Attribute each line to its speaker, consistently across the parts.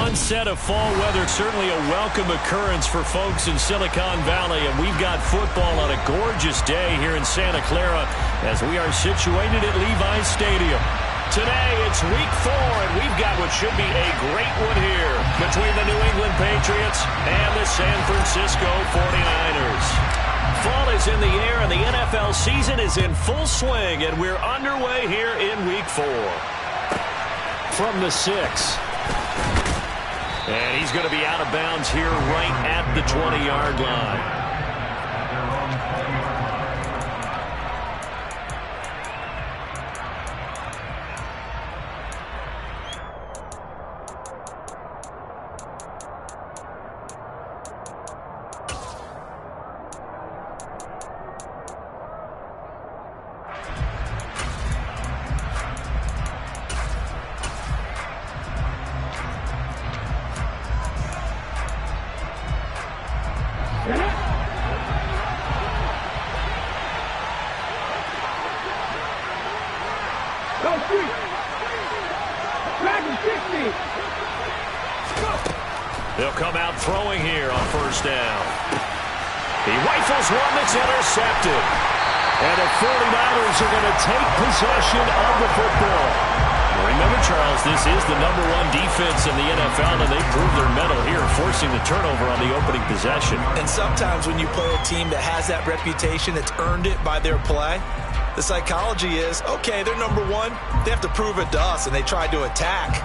Speaker 1: onset of fall weather, certainly a welcome occurrence for folks in Silicon Valley, and we've got football on a gorgeous day here in Santa Clara as we are situated at Levi's Stadium. Today, it's week 4, and we've got what should be a great one here between the New England Patriots and the San Francisco 49ers. Fall is in the air, and the NFL season is in full swing, and we're underway here in week 4. From the 6. And he's going to be out of bounds here right at the 20-yard line.
Speaker 2: They'll come out throwing here on first down. He rifles one that's intercepted. And the 49ers are going to take possession of the football. Remember, Charles, this is the #1 defense in the NFL, and they proved their mettle here, forcing the turnover on the opening possession.
Speaker 3: And sometimes when you play a team that has that reputation, that's earned it by their play, the psychology is, okay, they're #1. They have to prove it to us, and they tried to attack.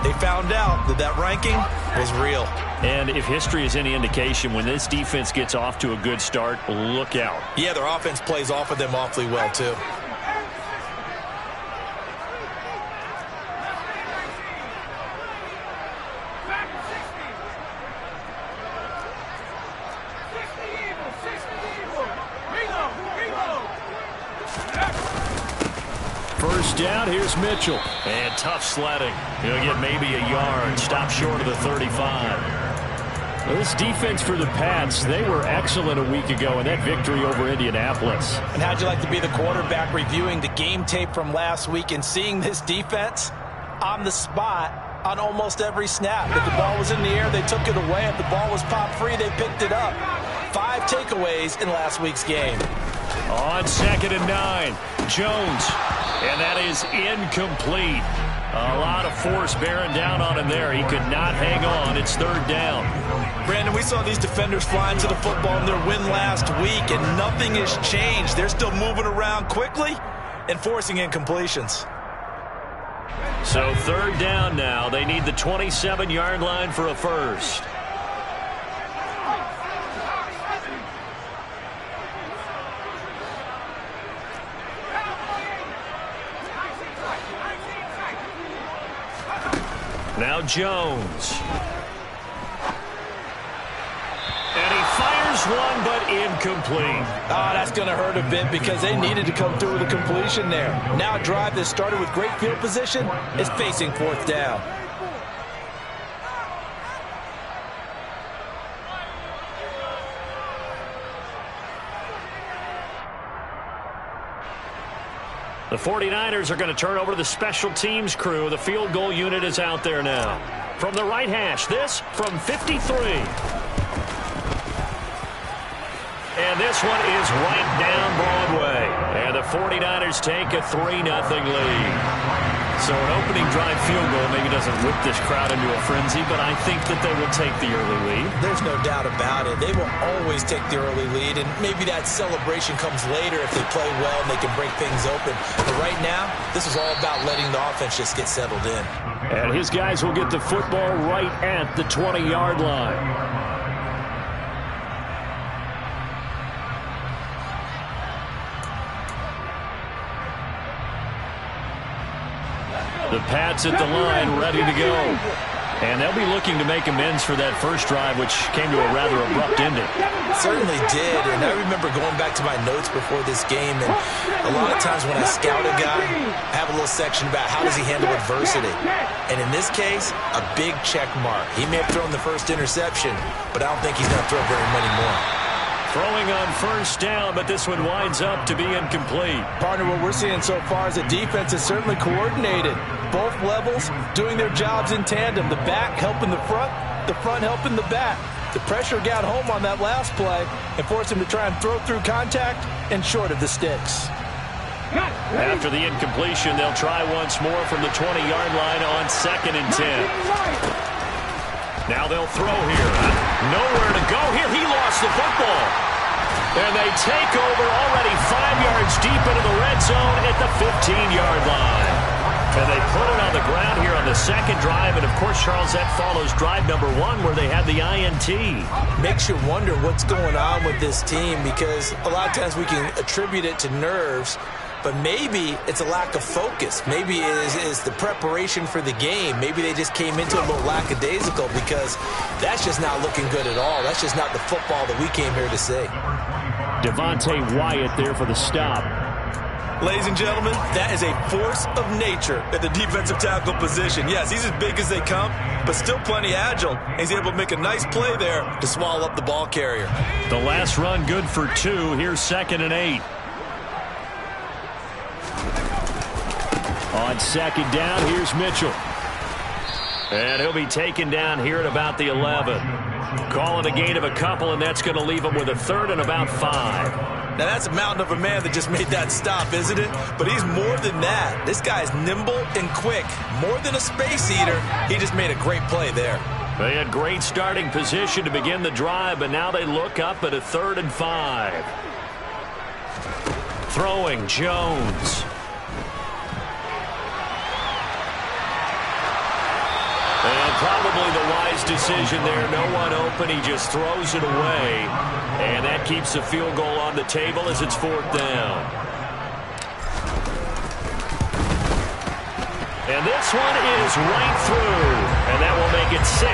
Speaker 3: They found out that that ranking was real.
Speaker 1: And if history is any indication, when this defense gets off to a good start, look out.
Speaker 3: Yeah, their offense plays off of them awfully well, too.
Speaker 1: First down, here's Mitchell. And tough sledding. He'll get maybe a yard, stop short of the 35. Well, this defense for the Pats, they were excellent a week ago in that victory over Indianapolis.
Speaker 3: And how'd you like to be the quarterback reviewing the game tape from last week and seeing this defense on the spot on almost every snap? If the ball was in the air, they took it away. If the ball was pop free, they picked it up. 5 takeaways in last week's game.
Speaker 1: On 2nd and 9, Jones. And that is incomplete. A lot of force bearing down on him there. He could not hang on. It's 3rd down.
Speaker 3: Brandon, we saw these defenders flying to the football in their win last week, and nothing has changed. They're still moving around quickly and forcing incompletions.
Speaker 1: So 3rd down now. They need the 27-yard line for a first. Now Jones. And he fires one, but incomplete.
Speaker 3: Oh, that's going to hurt a bit because they needed to come through with a completion there. Now a drive that started with great field position is facing 4th down.
Speaker 1: The 49ers are going to turn over to the special teams crew. The field goal unit is out there now. From the right hash, this from 53. And this one is right down Broadway. And the 49ers take a 3-0 lead. So an opening drive field goal maybe doesn't whip this crowd into a frenzy, but I think that they will take the early lead.
Speaker 3: There's no doubt about it. They will always take the early lead, and maybe that celebration comes later if they play well and they can break things open. But right now, this is all about letting the offense just get settled in.
Speaker 1: And his guys will get the football right at the 20-yard line. The Pats at the line, ready to go. And they'll be looking to make amends for that first drive, which came to a rather abrupt ending.
Speaker 3: Certainly did, and I remember going back to my notes before this game, and a lot of times when I scout a guy, I have a little section about how does he handle adversity. And in this case, a big check mark. He may have thrown the first interception, but I don't think he's going to throw very many more.
Speaker 1: Throwing on first down, but this one winds up to be incomplete.
Speaker 3: Partner, what we're seeing so far is the defense is certainly coordinated. Both levels doing their jobs in tandem. The back helping the front helping the back. The pressure got home on that last play and forced him to try and throw through contact and short of the sticks.
Speaker 1: After the incompletion, they'll try once more from the 20-yard line on 2nd and 10. Now they'll throw here. Nowhere to go here. He lost the football. And they take over already 5 yards deep into the red zone at the 15-yard line. And they put it on the ground here on the second drive. And, of course, Charles, that follows drive number 1 where they had the INT.
Speaker 3: Makes you wonder what's going on with this team because a lot of times we can attribute it to nerves. But maybe it's a lack of focus. Maybe it is the preparation for the game. Maybe they just came into it a little lackadaisical because that's just not looking good at all. That's just not the football that we came here to see.
Speaker 1: Devontae Wyatt there for the stop.
Speaker 3: Ladies and gentlemen, that is a force of nature at the defensive tackle position. Yes, he's as big as they come, but still plenty agile. He's able to make a nice play there to swallow up the ball carrier.
Speaker 1: The last run good for 2. Here's 2nd and 8. On 2nd down, here's Mitchell. And he'll be taken down here at about the 11. Call it a gain of a couple, and that's going to leave him with a 3rd and about 5.
Speaker 3: Now, that's a mountain of a man that just made that stop, isn't it? But he's more than that. This guy's nimble and quick. More than a space eater, he just made a great play there.
Speaker 1: They had great starting position to begin the drive, but now they look up at a 3rd and 5. Throwing, Jones. And probably the wise decision there. No one open. He just throws it away. And that keeps the field goal on the table as it's 4th down. And this one is right through. And that will make it 6-0.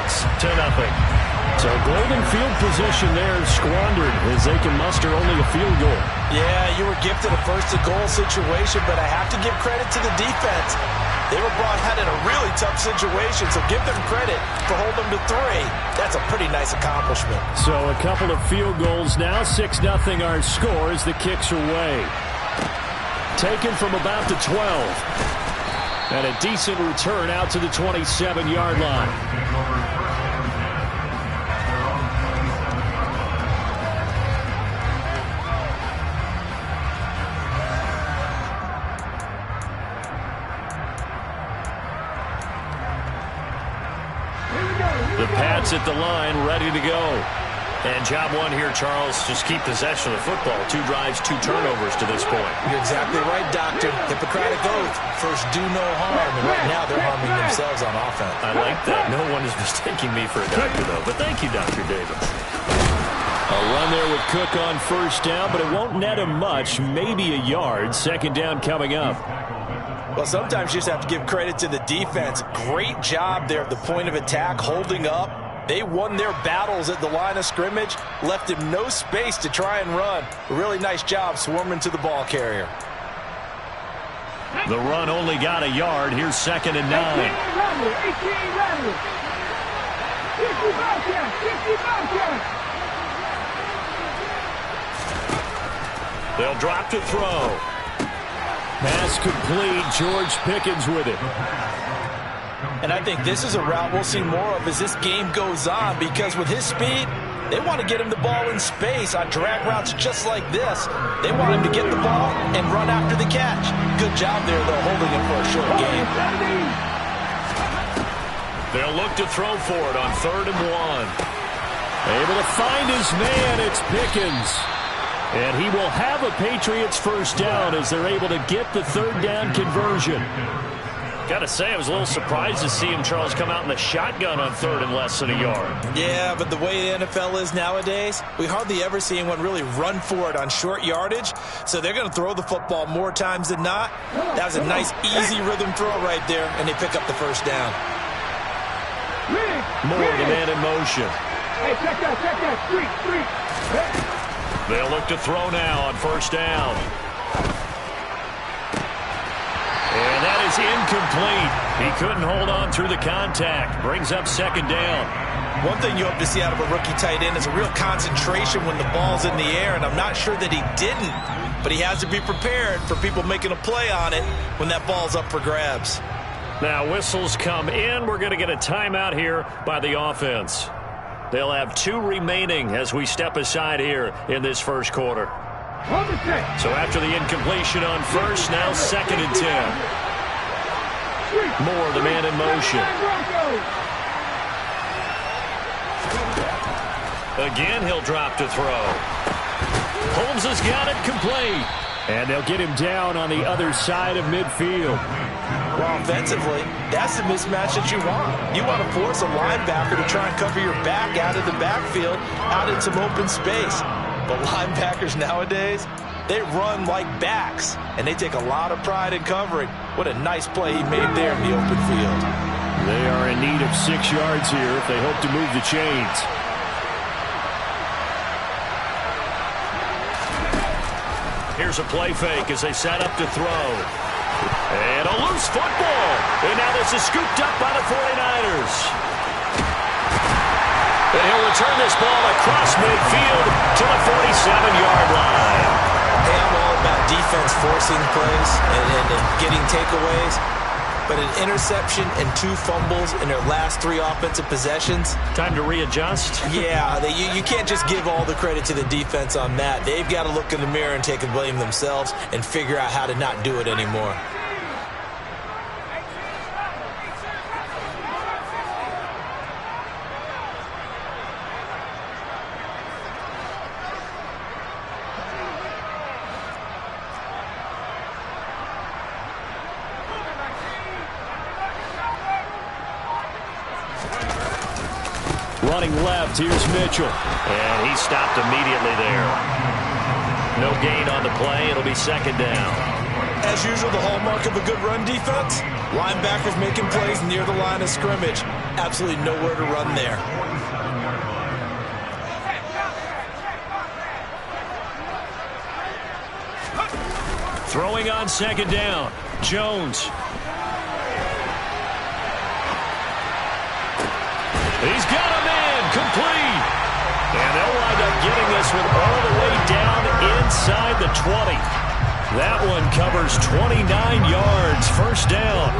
Speaker 1: So golden field position there squandered as they can muster only a field goal.
Speaker 3: Yeah, you were gifted a first-to-goal situation, but I have to give credit to the defense. They were brought out in a really tough situation, so give them credit for holding them to 3. That's a pretty nice accomplishment.
Speaker 1: So a couple of field goals now. 6-0 our score as the kicks are away. Taken from about the 12. And a decent return out to the 27-yard line. The Pats at the line, ready to go. And job 1 here, Charles, just keep possession of the football. 2 drives, 2 turnovers to this point.
Speaker 3: You're exactly right, Doctor. Hippocratic oath. First, do no harm. And right now, they're harming themselves on offense.
Speaker 1: I like that. No one is mistaking me for a doctor, though. But thank you, Dr. Davis. A run there with Cook on first down, but it won't net him much. Maybe a yard. 2nd down coming up.
Speaker 3: Well, sometimes you just have to give credit to the defense. Great job there at the point of attack, holding up. They won their battles at the line of scrimmage, left him no space to try and run. A really nice job swarming to the ball carrier.
Speaker 1: The run only got a yard. Here's 2nd and 9. They'll drop to throw. Pass complete. George Pickens with it.
Speaker 3: And I think this is a route we'll see more of as this game goes on because with his speed, they want to get him the ball in space on drag routes just like this. They want him to get the ball and run after the catch. Good job there, though, holding him for a short game.
Speaker 1: They'll look to throw for it on 3rd and 1. Able to find his man. It's Pickens. And he will have a Patriots first down as they're able to get the 3rd down conversion. Got to say, I was a little surprised to see him, Charles, come out in the shotgun on 3rd and less than a yard.
Speaker 3: Yeah, but the way the NFL is nowadays, we hardly ever see anyone really run for it on short yardage. So they're going to throw the football more times than not. That was a nice, easy rhythm throw right there, and they pick up the first down.
Speaker 1: More the man in motion.
Speaker 4: Hey, check that. Street.
Speaker 1: They'll look to throw now on first down. And that is incomplete. He couldn't hold on through the contact. Brings up second down.
Speaker 3: One thing you hope to see out of a rookie tight end is a real concentration when the ball's in the air, and I'm not sure that he didn't, but he has to be prepared for people making a play on it when that ball's up for grabs.
Speaker 1: Now whistles come in. We're going to get a timeout here by the offense. They'll have 2 remaining as we step aside here in this first quarter. So after the incompletion on first, now 2nd and 10. Moore, the man in motion. Again, he'll drop to throw. Holmes has got it complete. And they'll get him down on the other side of midfield.
Speaker 3: Well, offensively, that's the mismatch that you want. You want to force a linebacker to try and cover your back out of the backfield, out in some open space. But linebackers nowadays, they run like backs, and they take a lot of pride in covering. What a nice play he made there in the open field.
Speaker 1: They are in need of 6 yards here if they hope to move the chains. Here's a play fake as they set up to throw. And a loose football. And now this is scooped up by the 49ers. And he'll return this ball across midfield to the 47-yard line.
Speaker 3: Hey, I'm all about defense forcing plays and getting takeaways. But an interception and 2 fumbles in their last 3 offensive possessions.
Speaker 1: Time to readjust?
Speaker 3: Yeah, you can't just give all the credit to the defense on that. They've got to look in the mirror and take a blame themselves and figure out how to not do it anymore.
Speaker 1: Running left, here's Mitchell. And he stopped immediately there. No gain on the play. It'll be 2nd down.
Speaker 3: As usual, the hallmark of a good run defense, linebackers making plays near the line of scrimmage. Absolutely nowhere to run there.
Speaker 1: Throwing on 2nd down, Jones. He's got him in, complete. And they'll wind up getting this one all the way down inside the 20. That one covers 29 yards, 1st down.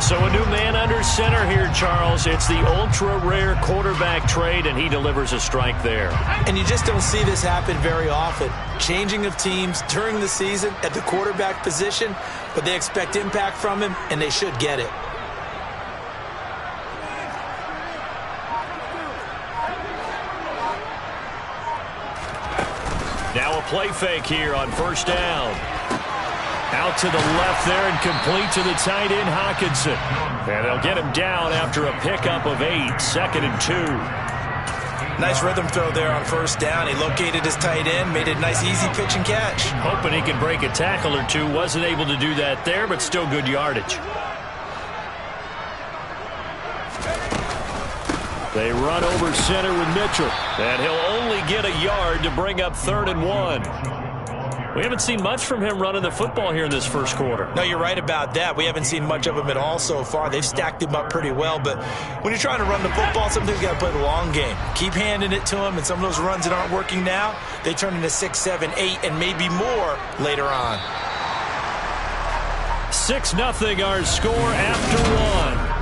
Speaker 1: So a new man under center here, Charles. It's the ultra-rare quarterback trade, and he delivers a strike there.
Speaker 3: And you just don't see this happen very often. Changing of teams during the season at the quarterback position, but they expect impact from him, and they should get it.
Speaker 1: Now a play fake here on 1st down. Out to the left there and complete to the tight end, Hockenson. And they'll get him down after a pickup of 8, 2nd and 2.
Speaker 3: Nice rhythm throw there on 1st down. He located his tight end, made it a nice easy pitch and catch.
Speaker 1: Hoping he can break a tackle or 2. Wasn't able to do that there, but still good yardage. They run over center with Mitchell. And he'll only get a yard to bring up 3rd and 1. We haven't seen much from him running the football here in this first quarter.
Speaker 3: No, you're right about that. We haven't seen much of him at all so far. They've stacked him up pretty well. But when you're trying to run the football, sometimes you got to play the long game. Keep handing it to him. And some of those runs that aren't working now, they turn into 6, 7, 8, and maybe more later on.
Speaker 1: 6-0 our score after 1.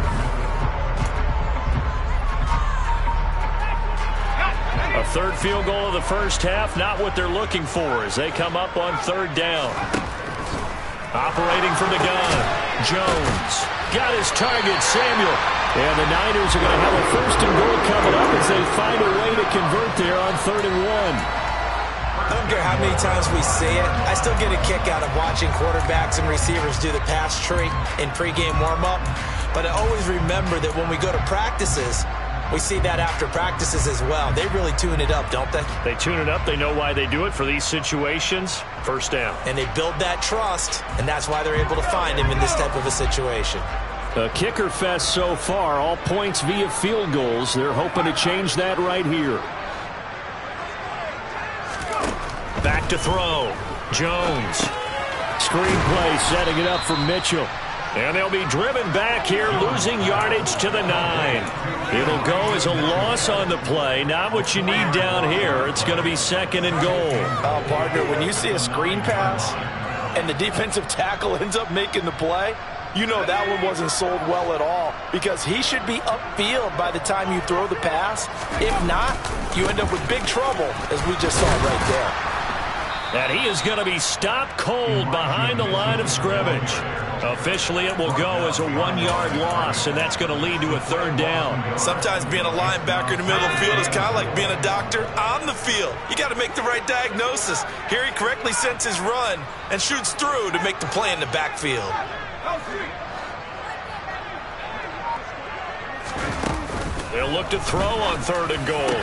Speaker 1: A 3rd field goal of the first half, not what they're looking for as they come up on 3rd down. Operating from the gun, Jones. Got his target, Samuel. And the Niners are going to have a 1st and goal coming up as they find a way to convert there on 3rd and 1.
Speaker 3: I don't care how many times we see it. I still get a kick out of watching quarterbacks and receivers do the pass tree in pregame warm-up. But I always remember that when we go to practices, we see that after practices as well. They really tune it up, don't they?
Speaker 1: They tune it up. They know why they do it for these situations. 1st down.
Speaker 3: And they build that trust, and that's why they're able to find him in this type of a situation.
Speaker 1: A kicker fest so far. All points via field goals. They're hoping to change that right here. Back to throw. Jones. Screenplay setting it up for Mitchell. And they'll be driven back here, losing yardage to the 9. It'll go as a loss on the play. Not what you need down here. It's going to be 2nd and goal.
Speaker 3: Oh, partner, when you see a screen pass and the defensive tackle ends up making the play, you know that one wasn't sold well at all, because he should be upfield by the time you throw the pass. If not, you end up with big trouble, as we just saw right there.
Speaker 1: And he is going to be stopped cold behind the line of scrimmage. Officially, it will go as a 1-yard loss, and that's going to lead to a 3rd down.
Speaker 5: Sometimes being a linebacker in the middle of the field is kind of like being a doctor on the field. You got to make the right diagnosis. Here he correctly sets his run and shoots through to make the play in the backfield.
Speaker 1: They'll look to throw on 3rd and goal.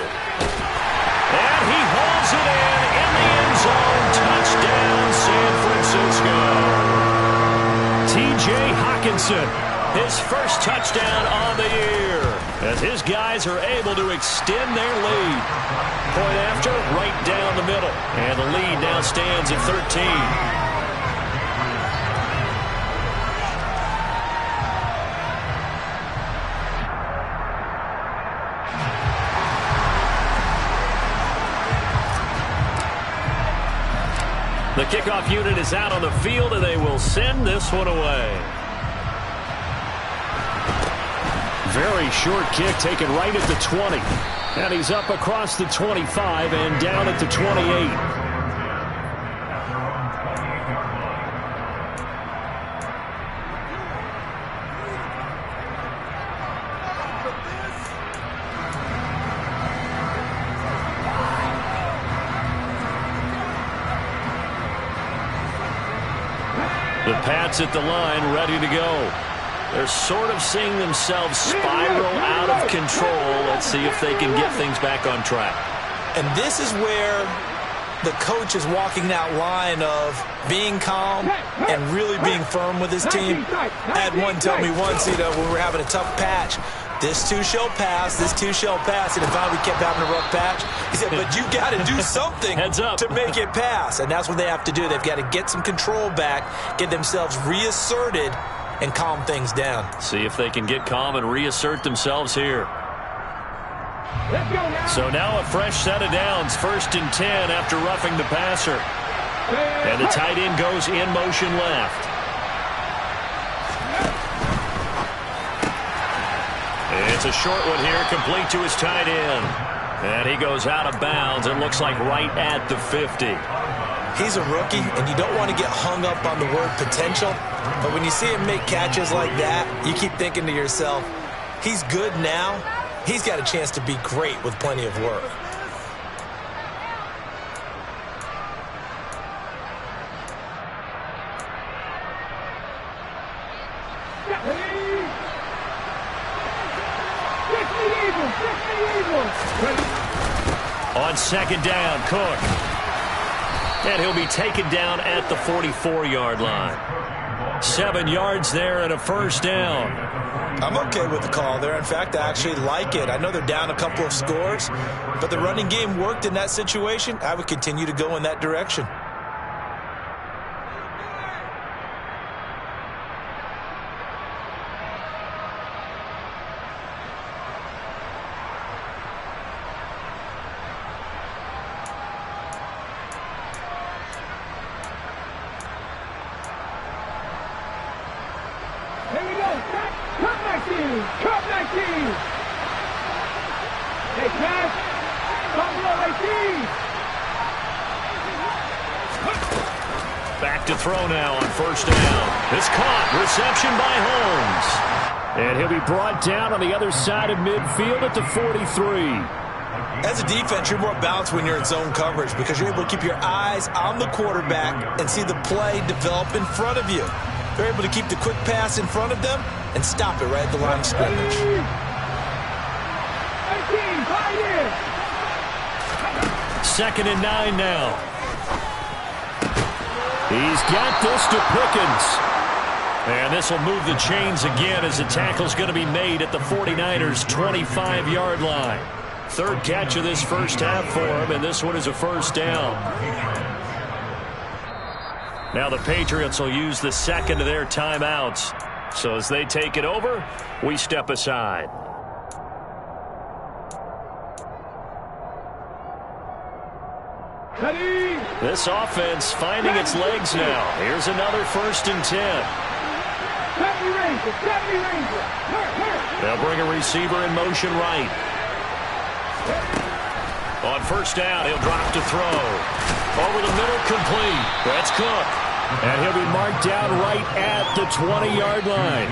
Speaker 1: And he holds it in the end zone. Touchdown, San Francisco. T.J. Hockenson, his first touchdown on the year, as his guys are able to extend their lead. Point after, right down the middle. And the lead now stands at 13. The kickoff unit is out on the field, and they will send this one away. Very short kick taken right at the 20. And he's up across the 25 and down at the 28. The Pats at the line, ready to go. They're sort of seeing themselves spiral out of control. Let's see if they can get things back on track.
Speaker 3: And this is where the coach is walking that line of being calm and really being firm with his team. I had one tell me once, when we were having a tough patch, this too shall pass, this too shall pass. And finally we kept having a rough patch. He said, but you got to do something to make it pass. And that's what they have to do. They've got to get some control back, get themselves reasserted, and calm things down.
Speaker 1: See if they can get calm and reassert themselves here. So now a fresh set of downs. 1st and 10 after roughing the passer. And the tight end goes in motion left. It's a short one here, complete to his tight end. And he goes out of bounds. It looks like right at the 50.
Speaker 3: He's a rookie, and you don't want to get hung up on the word potential. But when you see him make catches like that, you keep thinking to yourself, he's good now. He's got a chance to be great with plenty of work.
Speaker 1: On 2nd down, Cook. And he'll be taken down at the 44-yard line. 7 yards there and a 1st down.
Speaker 3: I'm okay with the call there. In fact, I actually like it. I know they're down a couple of scores, but the running game worked in that situation. I would continue to go in that direction.
Speaker 1: Back to throw now on 1st down. It's caught. Reception by Holmes. And he'll be brought down on the other side of midfield at the 43.
Speaker 3: As a defense, you're more balanced when you're in zone coverage because you're able to keep your eyes on the quarterback and see the play develop in front of you. They're able to keep the quick pass in front of them and stop it right at the line of scrimmage.
Speaker 1: 2nd and 9 now. He's got this to Pickens. And this will move the chains again as the tackle's going to be made at the 49ers' 25-yard line. 3rd catch of this first half for him, and this one is a 1st down. Now the Patriots will use the 2nd of their timeouts. So as they take it over, we step aside. This offense finding its legs now. Here's another 1st and 10. They'll bring a receiver in motion right. On 1st down, he'll drop to throw. Over the middle, complete. That's Cook. And he'll be marked down right at the 20-yard line.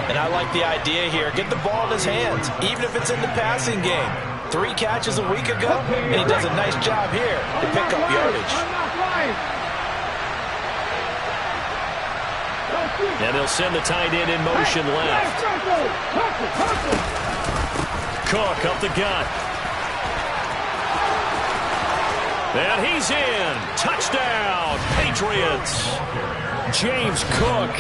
Speaker 3: And I like the idea here. Get the ball in his hands, even if it's in the passing game. 3 catches a week ago, and he does a nice job here to pick up yardage.
Speaker 1: And he'll send the tight end in motion left. Cook up the gut. And he's in. Touchdown, Patriots. James Cook,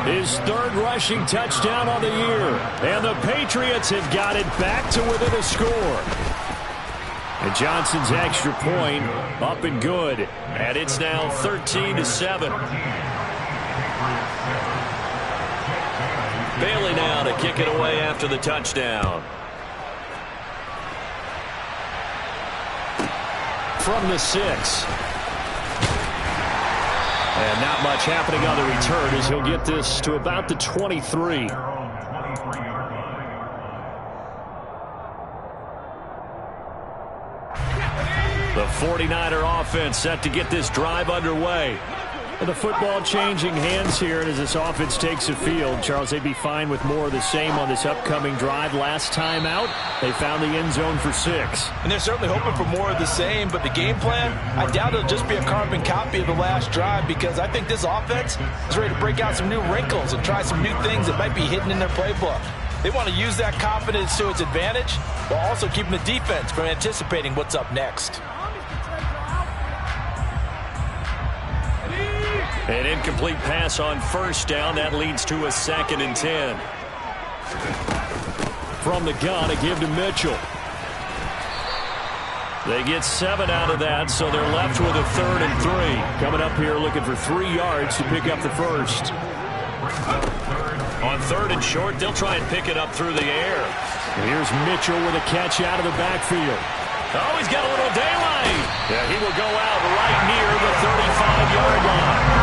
Speaker 1: his 3rd rushing touchdown on the year. And the Patriots have got it back to within a score. And Johnson's extra point up and good. And it's now 13-7. Bailey now to kick it away after the touchdown. From the 6. And not much happening on the return as he'll get this to about the 23. The 49er offense set to get this drive underway. And the football changing hands here, and as this offense takes the field, Charles, they'd be fine with more of the same on this upcoming drive. Last time out, they found the end zone for 6.
Speaker 3: And they're certainly hoping for more of the same, but the game plan, I doubt it'll just be a carbon copy of the last drive, because I think this offense is ready to break out some new wrinkles and try some new things that might be hidden in their playbook. They want to use that confidence to its advantage while also keeping the defense from anticipating what's up next.
Speaker 1: An incomplete pass on 1st down. That leads to a 2nd and 10. From the gun, a give to Mitchell. They get 7 out of that, so they're left with a 3rd and 3. Coming up here looking for 3 yards to pick up the 1st. On 3rd and short, they'll try and pick it up through the air. Here's Mitchell with a catch out of the backfield. Oh, he's got a little daylight. Yeah, he will go out right near the 35-yard line.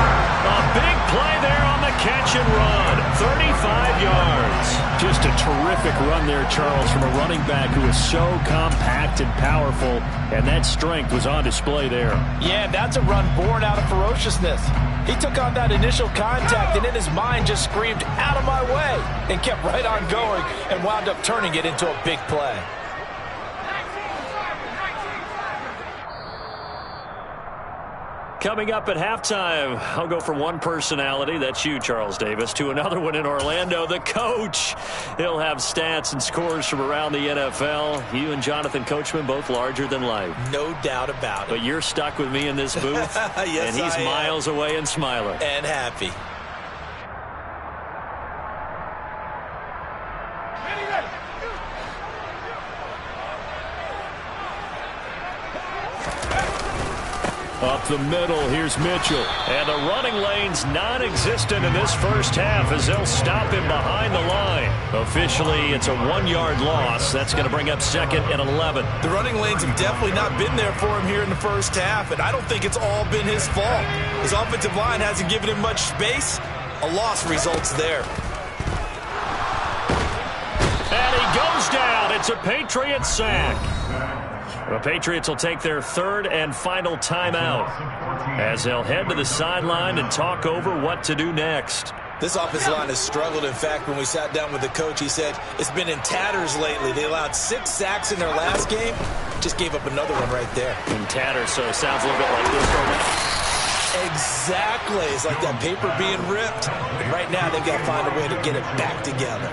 Speaker 1: A big play there on the catch and run. 35 yards. Just a terrific run there, Charles, from a running back who is so compact and powerful, and that strength was on display there.
Speaker 3: Yeah, that's a run born out of ferociousness. He took on that initial contact and in his mind just screamed, "Out of my way," and kept right on going and wound up turning it into a big play.
Speaker 1: Coming up at halftime, I'll go from one personality, that's you, Charles Davis, to another one in Orlando, the coach. He'll have stats and scores from around the NFL. You and Jonathan Coachman, both larger than life.
Speaker 3: No doubt about it.
Speaker 1: But you're stuck with me in this booth,
Speaker 3: yes,
Speaker 1: and he's miles away and smiling.
Speaker 3: And happy.
Speaker 1: Up the middle, here's Mitchell. And the running lane's non-existent in this first half as they'll stop him behind the line. Officially, it's a 1-yard loss. That's going to bring up 2nd and 11.
Speaker 5: The running lanes have definitely not been there for him here in the first half, and I don't think it's all been his fault. His offensive line hasn't given him much space. A loss results there.
Speaker 1: And he goes down. It's a Patriots sack. The Patriots will take their 3rd and final timeout as they'll head to the sideline and talk over what to do next.
Speaker 5: This offensive line has struggled. In fact, when we sat down with the coach, he said it's been in tatters lately. They allowed 6 sacks in their last game. Just gave up another one right there.
Speaker 1: In tatters, so it sounds a little bit like this right now.
Speaker 5: Exactly. It's like that paper being ripped. And right now, they've got to find a way to get it back together.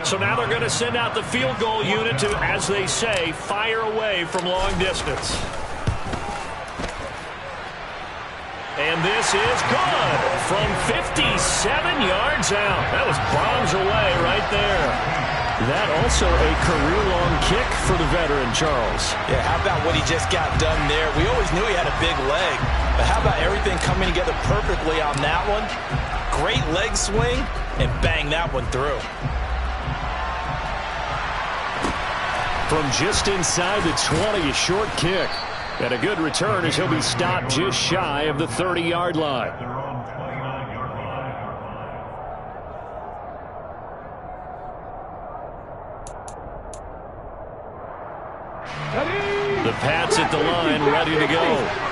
Speaker 1: So now they're going to send out the field goal unit to, as they say, fire away from long distance. And this is good from 57 yards out. That was bombs away right there. That also a career-long kick for the veteran, Charles.
Speaker 3: Yeah, how about what he just got done there? We always knew he had a big leg, but how about everything coming together perfectly on that one? great leg swing and bang that one through.
Speaker 1: From just inside the 20, a short kick. And a good return as he'll be stopped just shy of the 30-yard line. The Pats at the line, ready to go.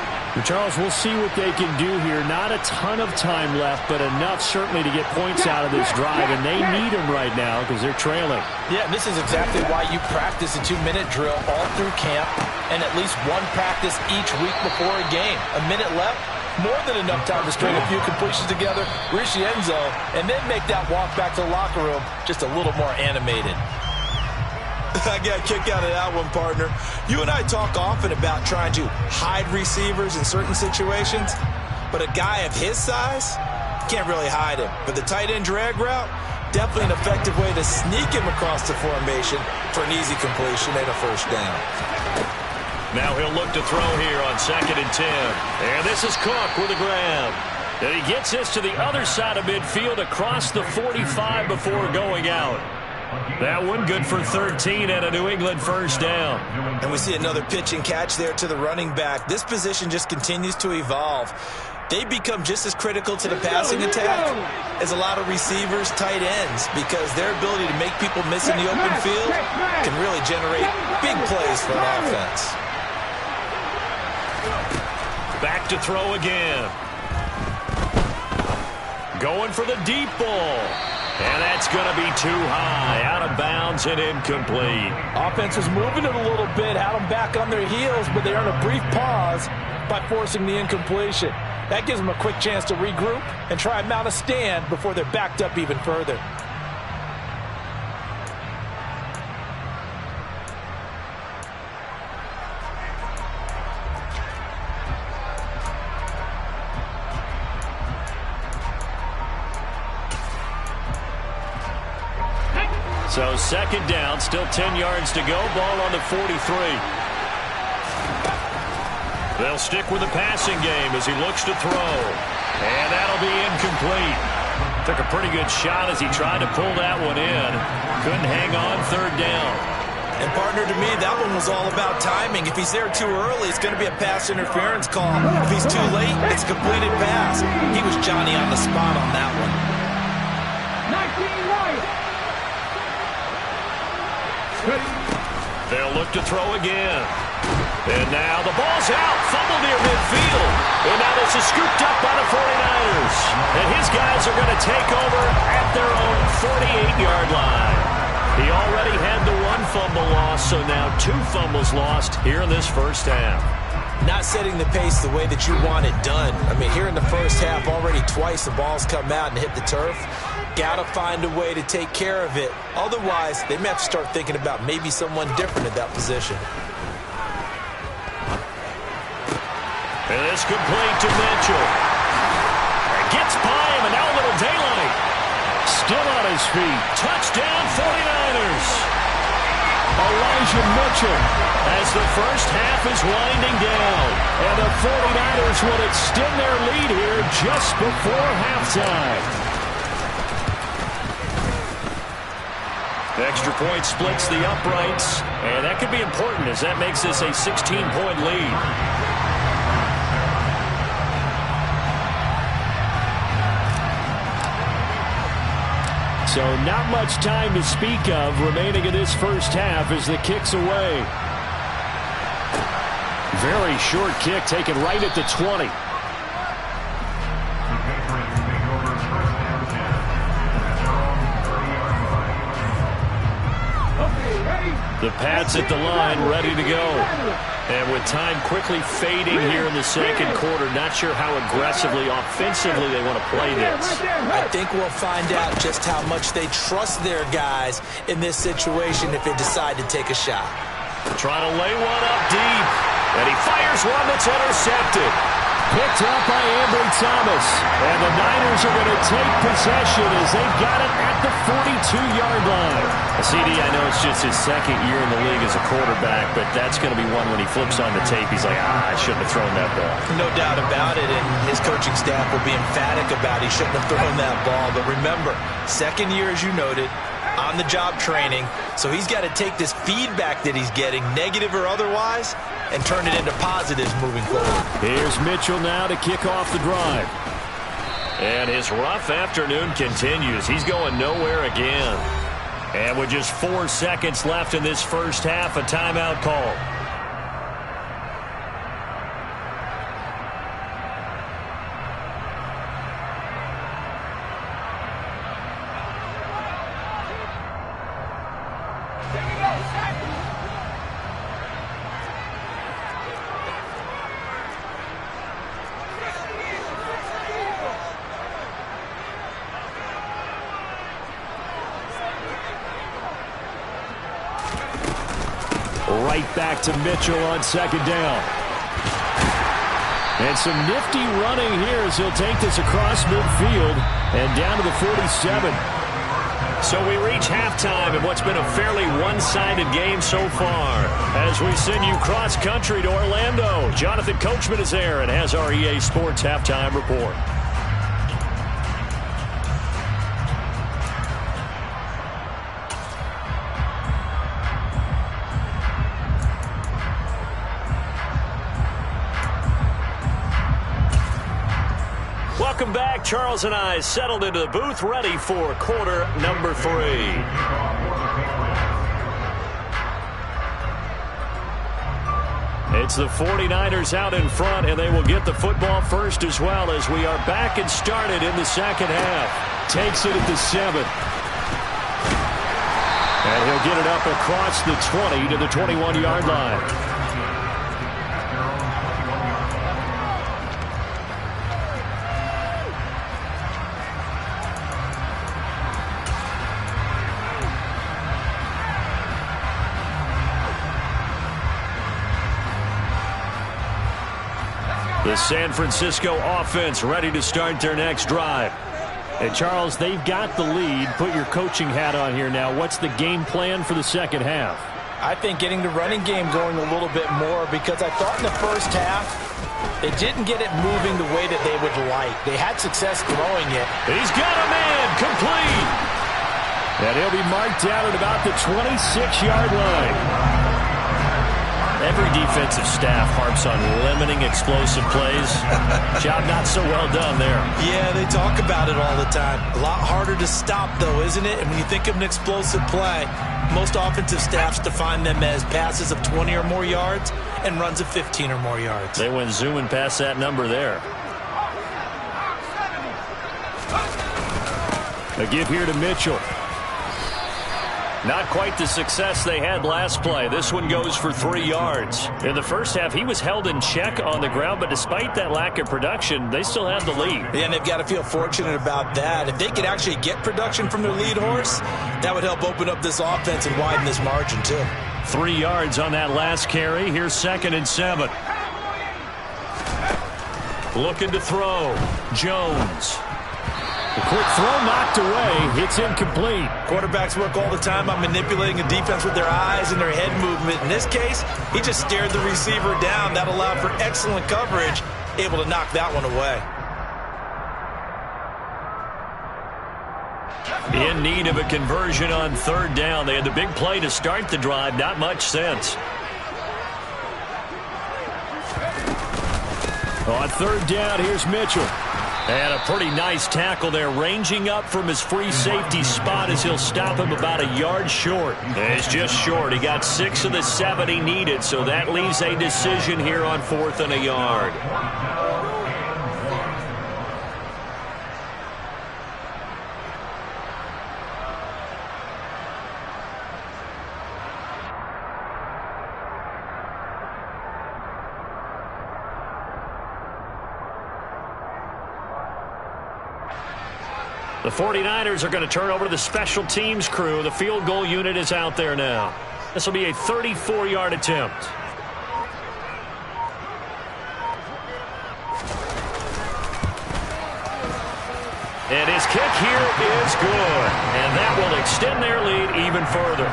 Speaker 1: Charles, we'll see what they can do here. Not a ton of time left, but enough certainly to get points out of this drive, and they need them right now because they're trailing.
Speaker 3: Yeah, and this is exactly why you practice a 2-minute drill all through camp and at least one practice each week before a game. A minute left, more than enough time to string a few completions together, reach the end zone, and then make that walk back to the locker room just a little more animated.
Speaker 5: I got a kick out of that one, partner. You and I talk often about trying to hide receivers in certain situations, but a guy of his size can't really hide him. But the tight end drag route, definitely an effective way to sneak him across the formation for an easy completion and a first down.
Speaker 1: Now he'll look to throw here on 2nd and 10. And this is Cook with a grab. And he gets this to the other side of midfield across the 45 before going out. That one good for 13 and a New England first down.
Speaker 5: And we see another pitch and catch there to the running back. This position just continues to evolve. They become just as critical to the passing attack as a lot of receivers, tight ends, because their ability to make people miss in the open field can really generate big plays for an offense.
Speaker 1: Back to throw again. Going for the deep ball. And that's going to be too high, out of bounds and incomplete.
Speaker 3: Offense is moving it a little bit, had them back on their heels, but they earn a brief pause by forcing the incompletion. That gives them a quick chance to regroup and try and mount a stand before they're backed up even further.
Speaker 1: So 2nd down, still 10 yards to go. Ball on the 43. They'll stick with the passing game as he looks to throw. And that'll be incomplete. Took a pretty good shot as he tried to pull that one in. Couldn't hang on 3rd down.
Speaker 5: And partner, to me, that one was all about timing. If he's there too early, it's going to be a pass interference call. If he's too late, it's a completed pass. He was Johnny on the spot on that one.
Speaker 4: 19 right.
Speaker 1: They'll look to throw again. And now the ball's out. Fumble near midfield. And now this is scooped up by the 49ers. And his guys are going to take over at their own 48-yard line. He already had the 1 fumble loss, so now 2 fumbles lost here in this first half.
Speaker 5: Not setting the pace the way that you want it done. I mean, here in the first half, already twice the ball's come out and hit the turf. Got to find a way to take care of it. Otherwise, they may have to start thinking about maybe someone different at that position.
Speaker 1: And it's complete to Mitchell. Gets by him, and now a little daylight. Still on his feet. Touchdown, 49ers. Elijah Mitchell as the first half is winding down. And the 49ers will extend their lead here just before halftime. The extra point splits the uprights, and that could be important as that makes this a 16-point lead. So not much time to speak of remaining in this first half as the kick's away. Very short kick taken right at the 20. The Pats at the line, ready to go. And with time quickly fading here in the second quarter, not sure how aggressively, offensively they want to play this.
Speaker 3: I think we'll find out just how much they trust their guys in this situation if they decide to take a shot.
Speaker 1: Trying to lay one up deep. And he fires one that's intercepted. Picked up by Ambry Thomas. And the Niners are going to take possession as they've got it at the 42-yard line. CD, I know it's just his second year in the league as a quarterback, but that's going to be one when he flips on the tape, he's like, I shouldn't have thrown that ball.
Speaker 3: No doubt about it, and his coaching staff will be emphatic about he shouldn't have thrown that ball. But remember, second year, as you noted, on-the-job training, so he's got to take this feedback that he's getting, negative or otherwise, and turn it into positives moving forward.
Speaker 1: Here's Mitchell now to kick off the drive. And his rough afternoon continues. He's going nowhere again. And with just 4 seconds left in this first half, a timeout call. Right back to Mitchell on second down. And some nifty running here as he'll take this across midfield and down to the 47. So we reach halftime in what's been a fairly one-sided game so far. As we send you cross-country to Orlando, Jonathan Coachman is there and has our EA Sports halftime report. Welcome back. Charles and I settled into the booth, ready for quarter number 3. It's the 49ers out in front, and they will get the football first as well as we are back and started in the second half. Takes it at the 7. And he'll get it up across the 20 to the 21-yard line. The San Francisco offense ready to start their next drive. And Charles, they've got the lead. Put your coaching hat on here now. What's the game plan for the second half?
Speaker 3: I think getting the running game going a little bit more, because I thought in the first half they didn't get it moving the way that they would like. They had success throwing it.
Speaker 1: He's got a man complete. And he'll be marked down at about the 26-yard line. Every defensive staff harps on limiting explosive plays. Job not so well done there.
Speaker 3: Yeah, they talk about it all the time. A lot harder to stop, though, isn't it? And when you think of an explosive play, most offensive staffs define them as passes of 20 or more yards and runs of 15 or more yards.
Speaker 1: They went zooming past that number there. A give here to Mitchell. Not quite the success they had last play. This one goes for 3 yards. In the first half, he was held in check on the ground, but despite that lack of production, they still have the lead.
Speaker 3: Yeah, and they've got to feel fortunate about that. If they could actually get production from their lead horse, that would help open up this offense and widen this margin, too.
Speaker 1: 3 yards on that last carry. Here's 2nd and 7. Looking to throw. Jones. The quick throw knocked away. It's incomplete.
Speaker 3: Quarterbacks work all the time on manipulating a defense with their eyes and their head movement. In this case, he just stared the receiver down. That allowed for excellent coverage, able to knock that one away.
Speaker 1: In need of a conversion on 3rd down. They had the big play to start the drive. Not much sense. On 3rd down, here's Mitchell. And a pretty nice tackle there, ranging up from his free safety spot as he'll stop him about a yard short. It's just short. He got 6 of the 7 he needed, so that leaves a decision here on 4th and a yard. The 49ers are going to turn over to the special teams crew. The field goal unit is out there now. This will be a 34-yard attempt. And his kick here is good. And that will extend their lead even further.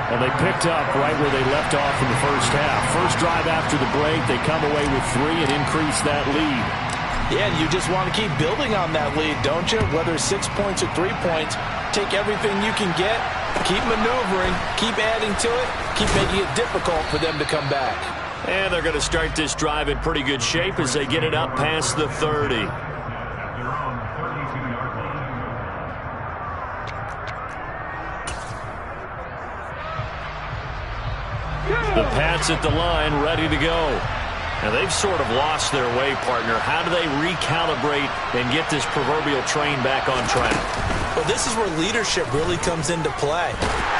Speaker 1: Well, they picked up right where they left off in the first half. First drive after the break, they come away with 3 and increase that lead.
Speaker 3: Yeah, and you just want to keep building on that lead, don't you? Whether it's 6 points or 3 points, take everything you can get, keep maneuvering, keep adding to it, keep making it difficult for them to come back.
Speaker 1: And they're going to start this drive in pretty good shape as they get it up past the 30. The Pats at the line, ready to go. Now, they've sort of lost their way, partner. How do they recalibrate and get this proverbial train back on track?
Speaker 3: Well, this is where leadership really comes into play.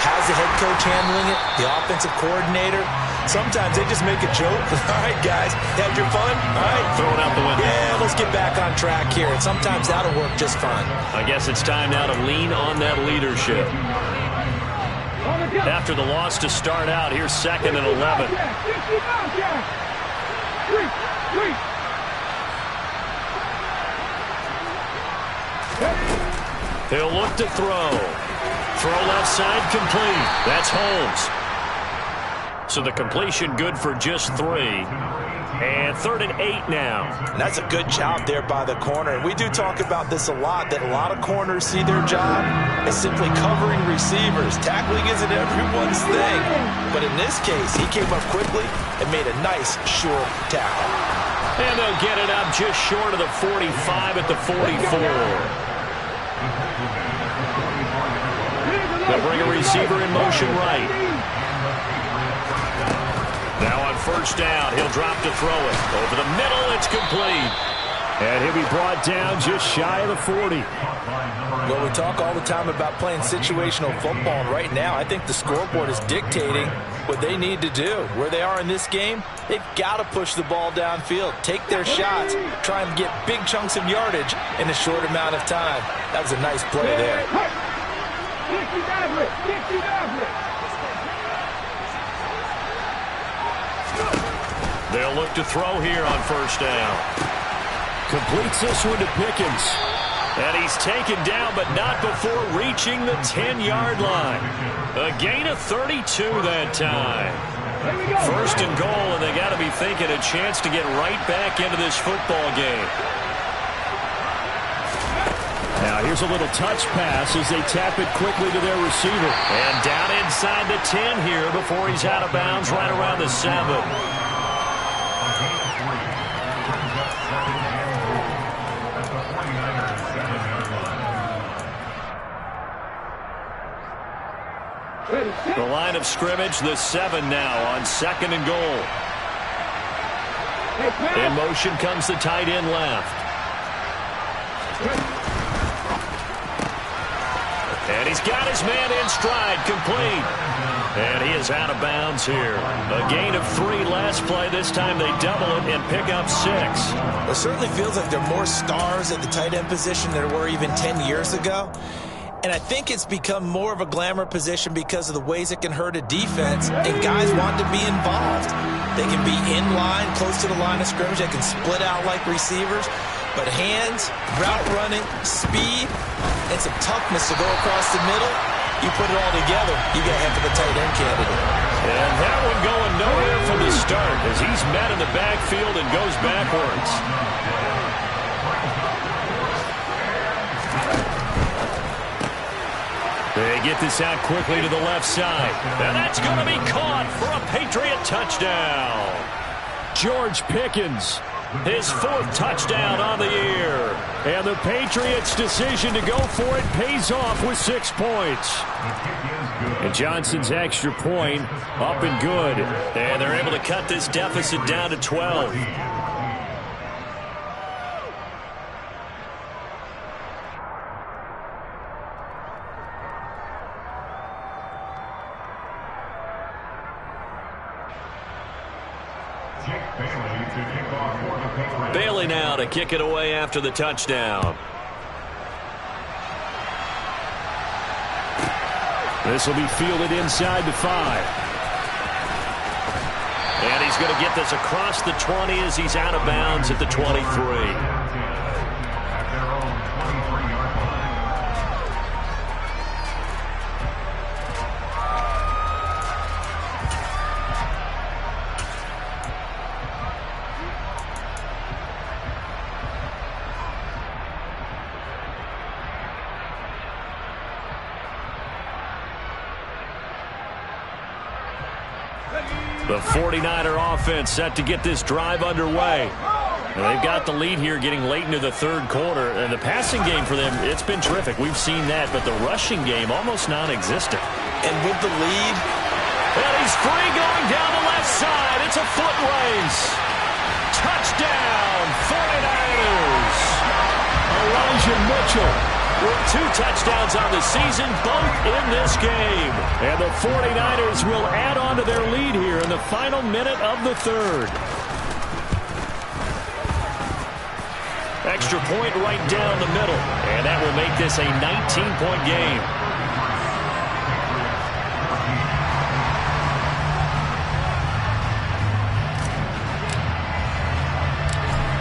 Speaker 3: How's the head coach handling it? The offensive coordinator? Sometimes they just make a joke. All right, guys, had your fun? All right.
Speaker 1: Throw it out the window.
Speaker 3: Yeah, let's get back on track here. And sometimes that'll work just fine.
Speaker 1: I guess it's time now to lean on that leadership. After the loss to start out, here's 2nd and 11. He'll look to throw. Throw left side complete. That's Holmes. So the completion good for just 3. And 3rd and 8 now.
Speaker 3: And that's a good job there by the corner. And we do talk about this a lot, that a lot of corners see their job as simply covering receivers. Tackling isn't everyone's thing. But in this case, he came up quickly and made a nice, short tackle.
Speaker 1: And they'll get it up just short of the 45 at the 44. They'll bring a receiver in motion right. Now on first down, he'll drop to throw it. Over the middle, it's complete. And he'll be brought down just shy of the 40.
Speaker 3: Well, we talk all the time about playing situational football, and right now I think the scoreboard is dictating what they need to do. Where they are in this game, they've got to push the ball downfield, take their shots, try and get big chunks of yardage in a short amount of time. That was a nice play there.
Speaker 1: They'll look to throw here on first down. Completes this one to Pickens. And he's taken down, but not before reaching the 10-yard line. A gain of 32 that time. First and goal, and they got to be thinking a chance to get right back into this football game. Now here's a little touch pass as they tap it quickly to their receiver. And down inside the 10 here before he's out of bounds right around the 7. The line of scrimmage, the 7 now on 2nd and goal. In motion comes the tight end left. And he's got his man in stride, complete. And he is out of bounds here. A gain of 3 last play. This time they double it and pick up 6.
Speaker 3: It certainly feels like there are more stars at the tight end position than there were even 10 years ago. And I think it's become more of a glamour position because of the ways it can hurt a defense, and guys want to be involved. They can be in line, close to the line of scrimmage. They can split out like receivers. But hands, route running, speed, and some toughness to go across the middle, you put it all together, you got half of the tight end candidate.
Speaker 1: And that one going nowhere from the start as he's met in the backfield and goes backwards. They get this out quickly to the left side. And that's going to be caught for a Patriot touchdown. George Pickens, his 4th touchdown on the year. And the Patriots' decision to go for it pays off with 6 points. And Johnson's extra point up and good. And they're able to cut this deficit down to 12. Bailey now to kick it away after the touchdown. This will be fielded inside the 5. And he's going to get this across the 20 as he's out of bounds at the 23. The 49er offense set to get this drive underway. And they've got the lead here getting late into the third quarter. And the passing game for them, it's been terrific. We've seen that. But the rushing game, almost non-existent.
Speaker 3: And with the lead,
Speaker 1: and he's free going down the left side. It's a foot race. Touchdown, 49ers. Elijah Mitchell with 2 touchdowns on the season, both in this game. And the 49ers will add on to their lead here in the final minute of the third. Extra point right down the middle. And that will make this a 19-point game.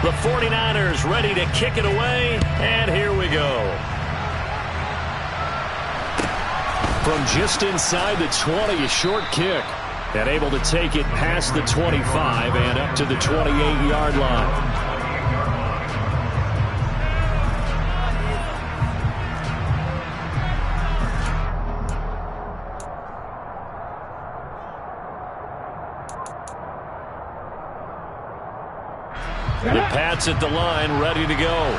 Speaker 1: The 49ers ready to kick it away, and here we go. From just inside the 20, a short kick. And able to take it past the 25 and up to the 28-yard line. The Pats at the line, ready to go.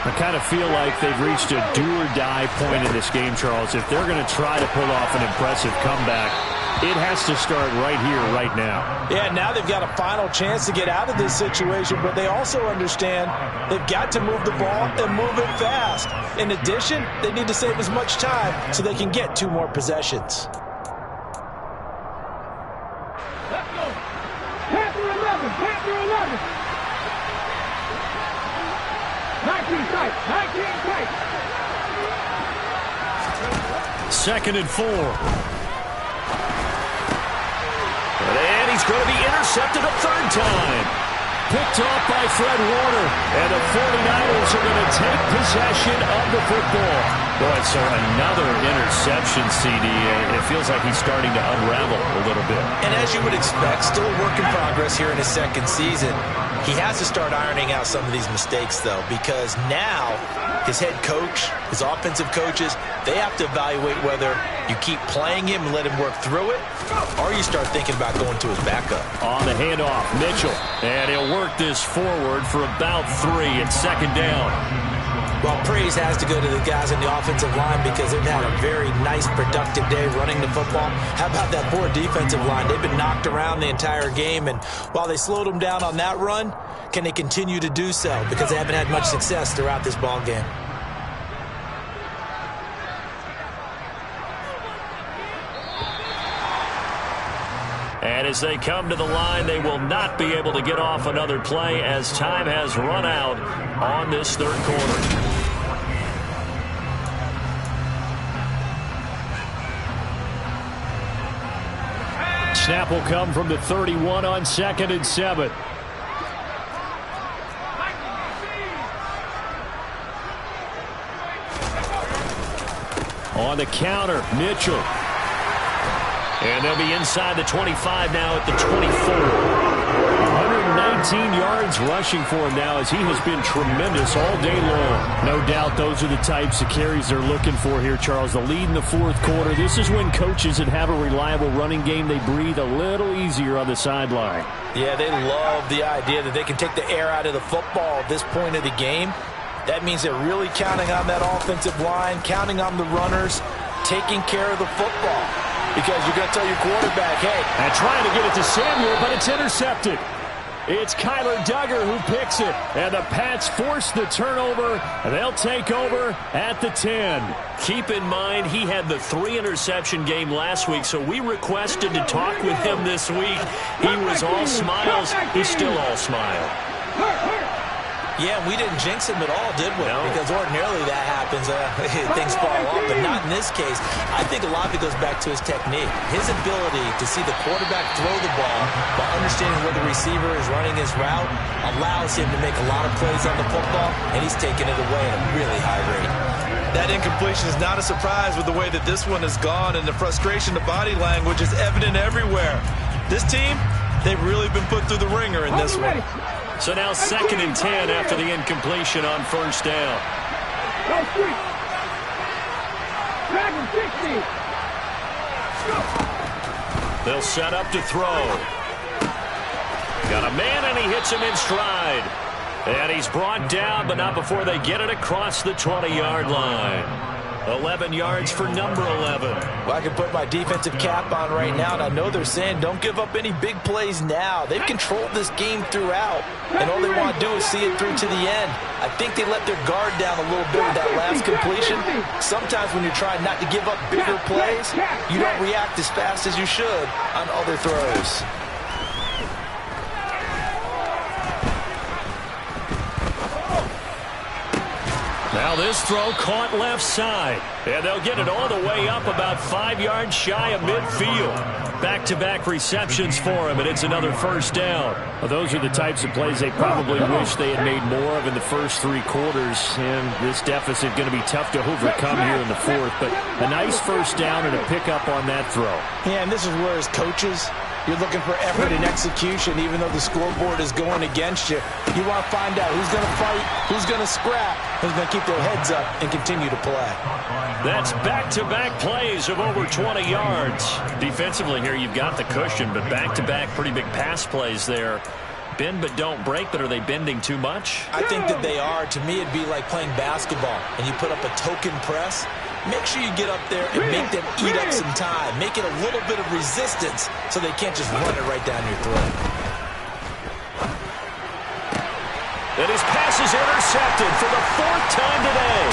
Speaker 1: I kind of feel like they've reached a do-or-die point in this game, Charles. If they're going to try to pull off an impressive comeback, it has to start right here, right now.
Speaker 3: Yeah, now they've got a final chance to get out of this situation, but they also understand they've got to move the ball and move it fast. In addition, they need to save as much time so they can get 2 more possessions.
Speaker 4: Let's go. Panther 11, Panther 11. 19 tight, 19 tight.
Speaker 1: 2nd and 4. And he's going to be intercepted a 3rd time. Picked off by Fred Warner. And the 49ers are going to take possession of the football. Boy, so another interception, CD. It feels like he's starting to unravel a little bit.
Speaker 3: And as you would expect, still a work in progress here in his 2nd season. He has to start ironing out some of these mistakes, though, because now his head coach, his offensive coaches, they have to evaluate whether you keep playing him and let him work through it, or you start thinking about going to his backup.
Speaker 1: On the handoff, Mitchell. And he'll work this forward for about 3 at 2nd down.
Speaker 3: Well, praise has to go to the guys on the offensive line because they've had a very nice, productive day running the football. How about that poor defensive line? They've been knocked around the entire game, and while they slowed them down on that run, can they continue to do so? Because they haven't had much success throughout this ball game.
Speaker 1: And as they come to the line, they will not be able to get off another play as time has run out on this 3rd quarter. Snap will come from the 31 on 2nd and 7. On the counter, Mitchell. And they'll be inside the 25 now at the 24. 119 yards rushing for him now as he has been tremendous all day long. No doubt those are the types of carries they're looking for here, Charles. The lead in the 4th quarter. This is when coaches that have a reliable running game, they breathe a little easier on the sideline.
Speaker 3: Yeah, they love the idea that they can take the air out of the football at this point of the game. That means they're really counting on that offensive line, counting on the runners, taking care of the football. Because you're going to tell your quarterback, hey.
Speaker 1: And trying to get it to Samuel, but it's intercepted. It's Kyler Duggar who picks it. And the Pats force the turnover. They'll take over at the 10. Keep in mind, he had the 3-interception game last week, so we requested to talk with him this week. He was all smiles. He's still all smile.
Speaker 3: Yeah, we didn't jinx him at all, did we?
Speaker 1: No.
Speaker 3: Because ordinarily that happens. Things fall off, but not in this case. I think a lot of it goes back to his technique. His ability to see the quarterback throw the ball while understanding where the receiver is running his route allows him to make a lot of plays on the football, and he's taking it away at a really high rate.
Speaker 5: That incompletion is not a surprise with the way that this one has gone, and the frustration, the body language is evident everywhere. This team, they've really been put through the ringer in this one.
Speaker 1: So now 2nd and 10 after the incompletion on 1st down.
Speaker 4: Go street. Dragon 60.
Speaker 1: They'll set up to throw. Got a man, and he hits him in stride. And he's brought down, but not before they get it across the 20-yard line. 11 yards for number 11.
Speaker 3: Well, I can put my defensive cap on right now, and I know they're saying don't give up any big plays now. They've controlled this game throughout, and all they want to do is see it through to the end. I think they let their guard down a little bit with that last completion. Sometimes when you're trying not to give up bigger plays, you don't react as fast as you should on other throws.
Speaker 1: Now this throw caught left side. And they'll get it all the way up about 5 yards shy of midfield. Back-to-back receptions for him, and it's another first down.
Speaker 2: Well, those are the types of plays they probably wish they had made more of in the first 3 quarters. And this deficit going to be tough to overcome here in the fourth. But a nice first down and a pickup on that throw.
Speaker 3: Yeah, and this is where as coaches, you're looking for effort and execution, even though the scoreboard is going against you. You want to find out who's going to fight, who's going to scrap, who's going to keep their heads up and continue to play.
Speaker 1: That's back-to-back plays of over 20 yards. Defensively here, you've got the cushion, but back-to-back pretty big pass plays there. Bend but don't break, but are they bending too much?
Speaker 3: I think that they are. To me, it'd be like playing basketball, and you put up a token press. Make sure you get up there and make them eat up some time. Make it a little bit of resistance so they can't just run it right down your throat.
Speaker 1: And his pass is intercepted for the 4th time today.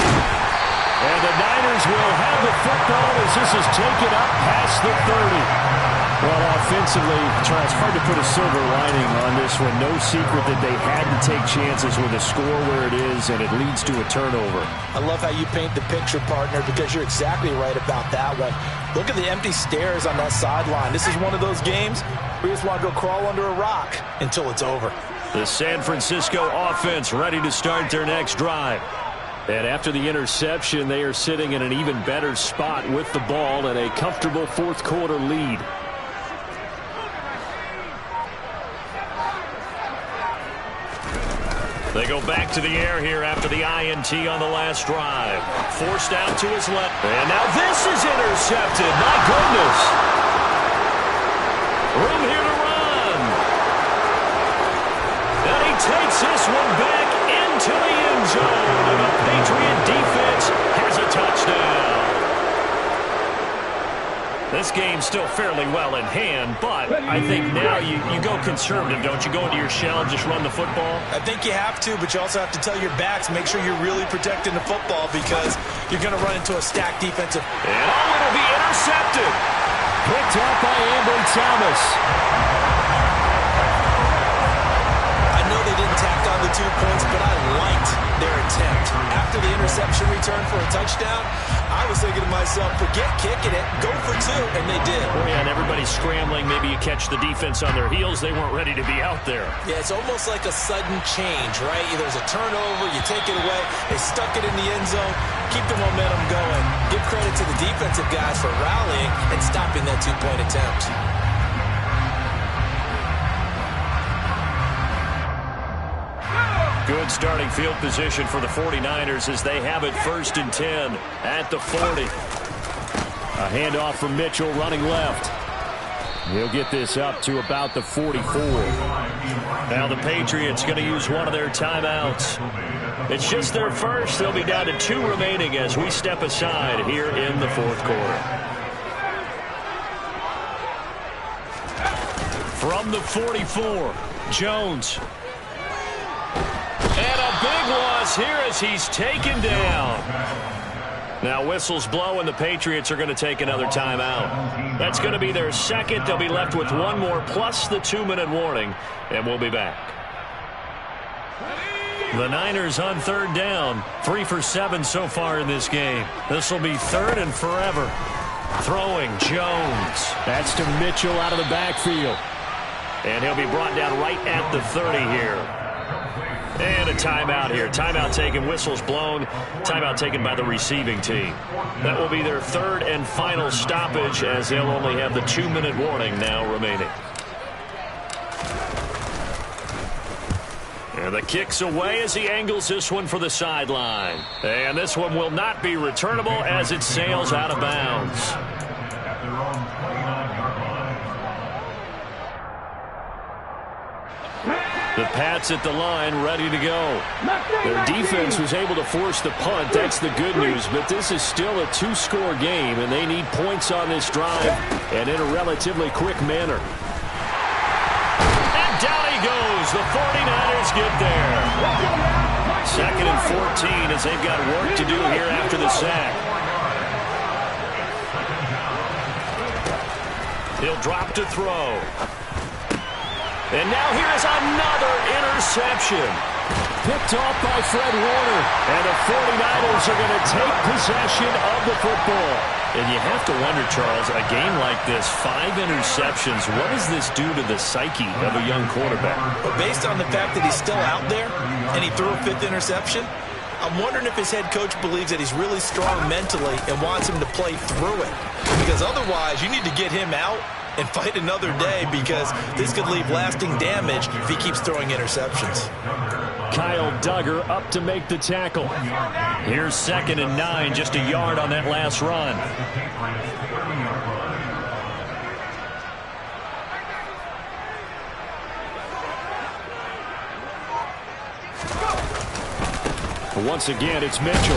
Speaker 1: And the Niners will have the football as this is taken up past the 30.
Speaker 2: Well, offensively, it's hard to put a silver lining on this one. No secret that they had to take chances with a score where it is, and it leads to a turnover.
Speaker 3: I love how you paint the picture, partner, because you're exactly right about that one. Look at the empty stares on that sideline. This is one of those games where you just want to go crawl under a rock until it's over.
Speaker 1: The San Francisco offense ready to start their next drive. And after the interception, they are sitting in an even better spot with the ball and a comfortable 4th quarter lead. They go back to the air here after the INT on the last drive. Forced out to his left. And now this is intercepted. My goodness. Room here to run. And he takes this one back into the end zone. And the Patriot defense has a touchdown. This game's still fairly well in hand, but I think now you go conservative, don't you? Go into your shell and just run the football?
Speaker 3: I think you have to, but you also have to tell your backs, make sure you're really protecting the football because you're going to run into a stacked defensive.
Speaker 1: And it'll be intercepted. Picked up by Ambry Thomas.
Speaker 3: I know they didn't tack on the 2 points, but I liked their attempt. After the interception return for a touchdown, I was thinking to myself, forget kicking it, go for 2, and they did.
Speaker 1: Oh, yeah, and everybody's scrambling. Maybe you catch the defense on their heels. They weren't ready to be out there.
Speaker 3: Yeah, it's almost like a sudden change, right? There's a turnover, you take it away, they stuck it in the end zone, keep the momentum going. Give credit to the defensive guys for rallying and stopping that 2-point attempt.
Speaker 1: Good starting field position for the 49ers as they have it 1st and 10 at the 40.
Speaker 2: A handoff from Mitchell running left. He'll get this up to about the 44.
Speaker 1: Now the Patriots going to use one of their timeouts. It's just their first. They'll be down to 2 remaining as we step aside here in the 4th quarter. From the 44, Jones. And a big loss here as he's taken down. Now whistles blow and the Patriots are going to take another timeout. That's going to be their second. They'll be left with 1 more plus the 2-minute warning, and we'll be back. The Niners on 3rd down. 3 for 7 so far in this game. This will be 3rd and forever. Throwing Jones.
Speaker 2: That's to Mitchell out of the backfield.
Speaker 1: And he'll be brought down right at the 30 here. And a timeout here. Timeout taken, whistles blown. Timeout taken by the receiving team. That will be their 3rd and final stoppage as they'll only have the 2-minute warning now remaining. And the kick's away as he angles this one for the sideline. And this one will not be returnable as it sails out of bounds. The Pats at the line, ready to go. Their defense was able to force the punt. That's the good news. But this is still a two-score game, and they need points on this drive and in a relatively quick manner. And down he goes. The 49ers get there. 2nd and 14 as they've got work to do here after the sack. He'll drop to throw. And now here's another interception. Picked off by Fred Warner. And the 49ers are going to take possession of the football. And you have to wonder, Charles, a game like this, 5 interceptions, what does this do to the psyche of a young quarterback?
Speaker 3: But based on the fact that he's still out there and he threw a 5th interception, I'm wondering if his head coach believes that he's really strong mentally and wants him to play through it. Because otherwise, you need to get him out and fight another day, because this could leave lasting damage if he keeps throwing interceptions.
Speaker 1: Kyle Duggar up to make the tackle. Here's 2nd and 9, just a yard on that last run. Once again, it's Mitchell.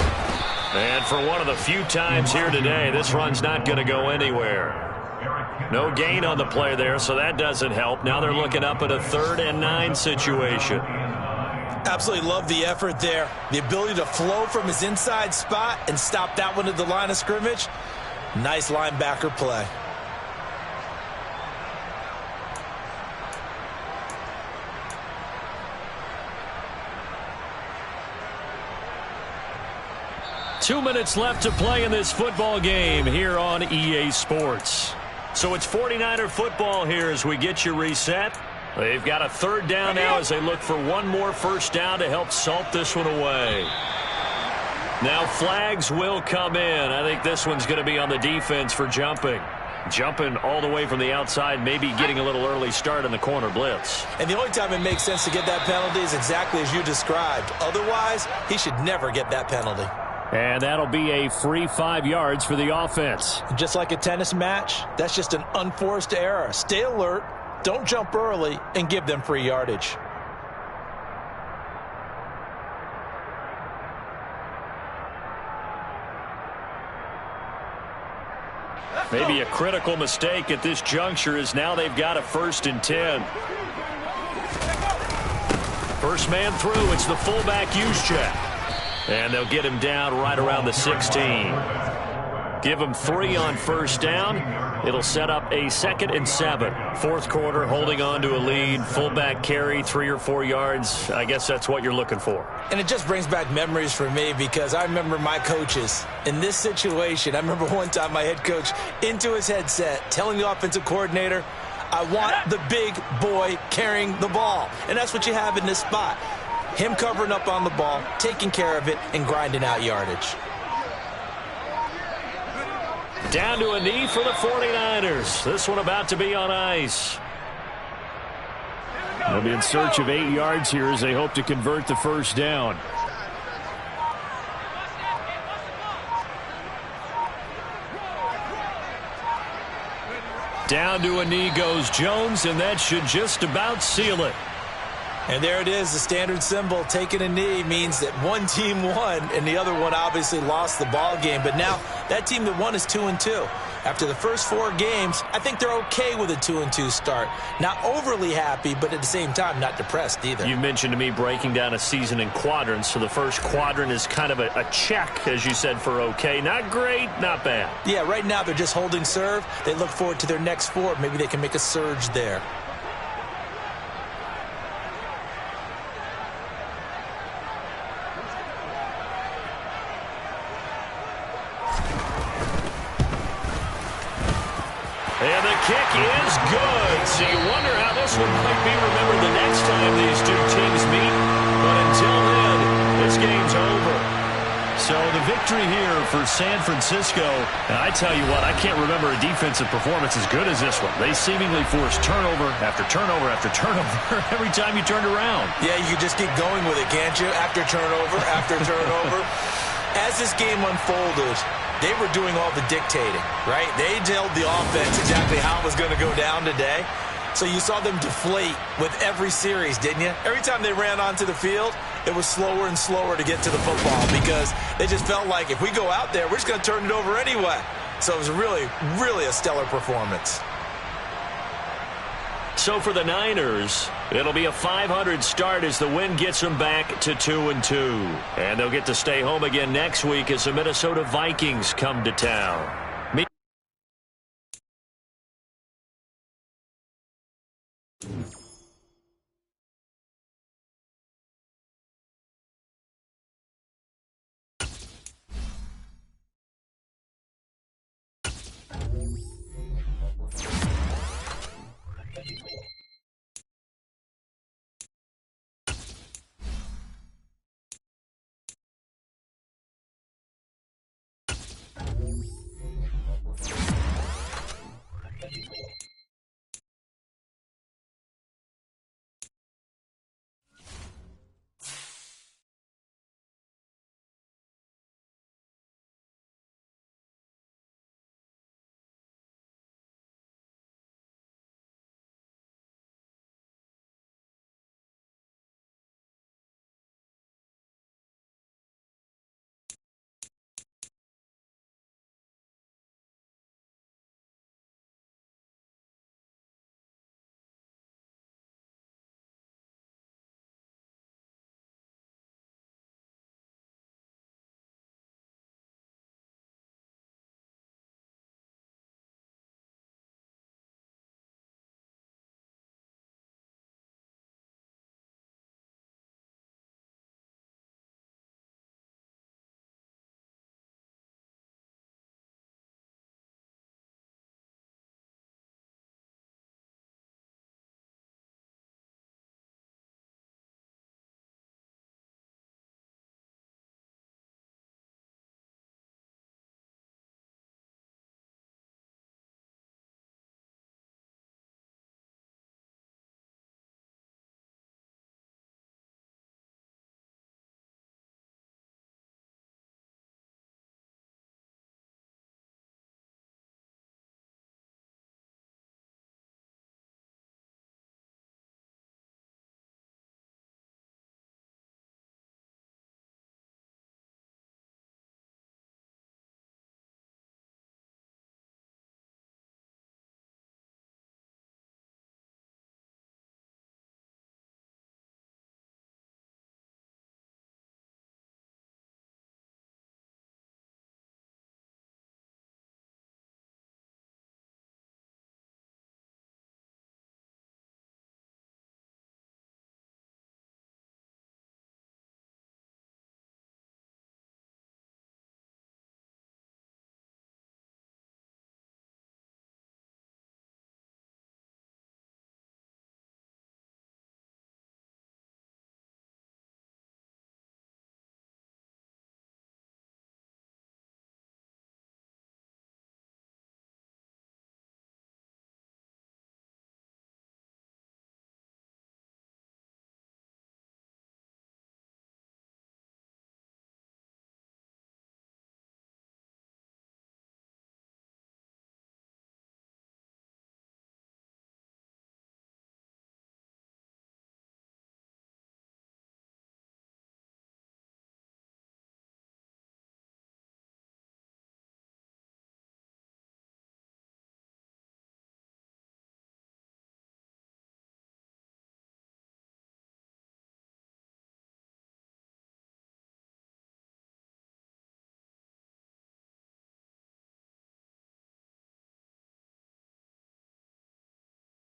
Speaker 1: And for one of the few times here today, this run's not going to go anywhere. No gain on the play there, so that doesn't help. Now they're looking up at a 3rd and 9 situation.
Speaker 3: Absolutely love the effort there. The ability to flow from his inside spot and stop that one at the line of scrimmage. Nice linebacker play.
Speaker 1: Two minutes left to play in this football game here on EA Sports. So it's 49er football here as we get you reset. They've got a 3rd down now as they look for one more first down to help salt this one away. Now flags will come in. I think this one's going to be on the defense for jumping. Jumping all the way from the outside, maybe getting a little early start in the corner blitz.
Speaker 3: And the only time it makes sense to get that penalty is exactly as you described. Otherwise, he should never get that penalty.
Speaker 1: And that'll be a free 5 yards for the offense.
Speaker 3: Just like a tennis match, that's just an unforced error. Stay alert, don't jump early, and give them free yardage.
Speaker 1: Maybe a critical mistake at this juncture is now they've got a 1st and 10. First man through, it's the fullback Juszczyk. And they'll get him down right around the 16. Give him 3 on first down. It'll set up a 2nd and 7. 4th quarter, holding on to a lead. Fullback carry, 3 or 4 yards. I guess that's what you're looking for.
Speaker 3: And it just brings back memories for me, because I remember my coaches in this situation. I remember one time my head coach into his headset telling the offensive coordinator, I want the big boy carrying the ball. And that's what you have in this spot. Him covering up on the ball, taking care of it, and grinding out yardage.
Speaker 1: Down to a knee for the 49ers. This one about to be on ice. They'll be in search of 8 yards here as they hope to convert the first down. Down to a knee goes Jones, and that should just about seal it.
Speaker 3: And there it is, the standard symbol. Taking a knee means that one team won, and the other one obviously lost the ball game. But now that team that won is 2-2. After the first 4 games, I think they're okay with a 2-2 start. Not overly happy, but at the same time, not depressed either.
Speaker 1: You mentioned to me breaking down a season in quadrants. So the first quadrant is kind of a check, as you said, for okay. Not great, not bad.
Speaker 3: Yeah, right now they're just holding serve. They look forward to their next 4. Maybe they can make a surge there.
Speaker 1: And the kick is good. So you wonder how this one might be remembered the next time these two teams meet. But until then, this game's over. So the victory here for San Francisco. And I tell you what, I can't remember a defensive performance as good as this one. They seemingly forced turnover after turnover after turnover every time you turned around.
Speaker 3: Yeah, you can just keep going with it, can't you? After turnover, after turnover. As this game unfolded, they were doing all the dictating, right? They told the offense exactly how it was going to go down today.
Speaker 5: So you saw them deflate with every series, didn't you? Every time they ran onto the field, it was slower and slower to get to the football because they just felt like if we go out there, we're just going to turn it over anyway. So it was really, really a stellar performance.
Speaker 1: So for the Niners, it'll be a 500 start as the win gets them back to 2-2. And they'll get to stay home again next week as the Minnesota Vikings come to town.